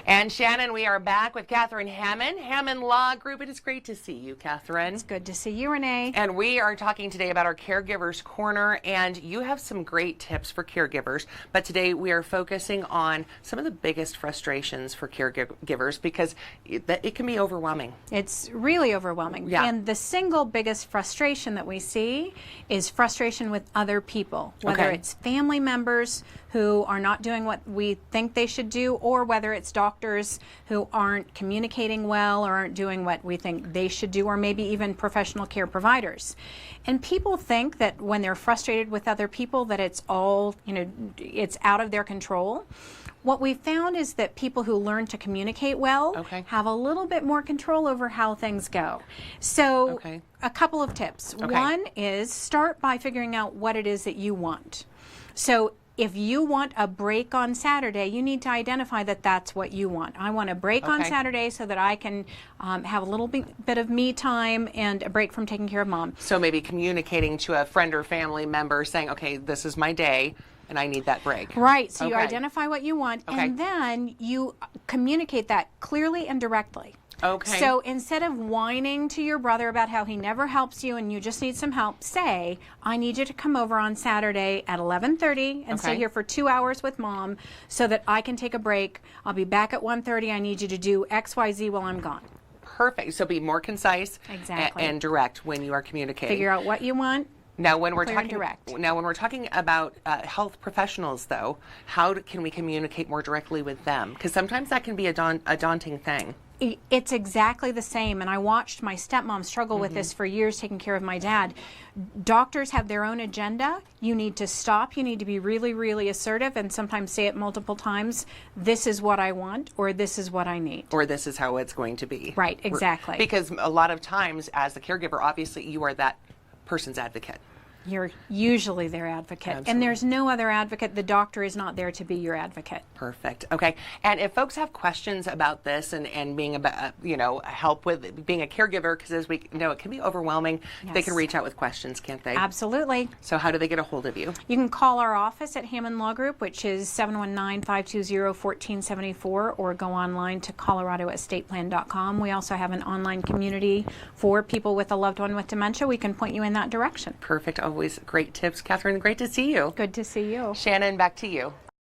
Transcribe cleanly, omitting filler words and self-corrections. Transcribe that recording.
And Shannon, we are back with Catherine Hammond, Hammond Law Group. It is great to see you, Catherine. It's good to see you, Renee. And we are talking today about our Caregivers Corner, and you have some great tips for caregivers. But today we are focusing on some of the biggest frustrations for caregivers because it can be overwhelming. It's really overwhelming. Yeah. And the single biggest frustration that we see is frustration with other people, whether it's family members who are not doing what we think they should do, or whether it's doctors who aren't communicating well or aren't doing what we think they should do, or maybe even professional care providers. And people think that when they're frustrated with other people that it's all, it's out of their control. What we found is that people who learn to communicate well have a little bit more control over how things go. So a couple of tips. One is start by figuring out what it is that you want. So if you want a break on Saturday, you need to identify that that's what you want. I want a break on Saturday so that I can have a little bit of me time and a break from taking care of mom. So maybe communicating to a friend or family member saying, okay, this is my day and I need that break. Right. So you identify what you want and then you communicate that clearly and directly. So instead of whining to your brother about how he never helps you and you just need some help, say, I need you to come over on Saturday at 11:30 and stay here for 2 hours with mom so that I can take a break. I'll be back at 1:30. I need you to do X, Y, Z while I'm gone. Perfect. So be more concise and direct when you are communicating. Figure out what you want. Now, when we're talking about health professionals, though, how can we communicate more directly with them? Because sometimes that can be a daunting thing. It's exactly the same, and I watched my stepmom struggle with this for years, taking care of my dad. Doctors have their own agenda. You need to stop. You need to be really, really assertive, and sometimes say it multiple times. This is what I want, or this is what I need. Or this is how it's going to be. Right, exactly. Because a lot of times, as the caregiver, obviously you are that person's advocate. You're usually their advocate. Absolutely. And there's no other advocate. The doctor is not there to be your advocate. Perfect. Okay. And if folks have questions about this and being about, help with being a caregiver, because as we know, it can be overwhelming, they can reach out with questions, can't they? Absolutely. So how do they get a hold of you? You can call our office at Hammond Law Group, which is 719-520-1474, or go online to coloradoestateplan.com. We also have an online community for people with a loved one with dementia. We can point you in that direction. Perfect. Always great tips. Catherine, great to see you. Good to see you. Shannon, back to you.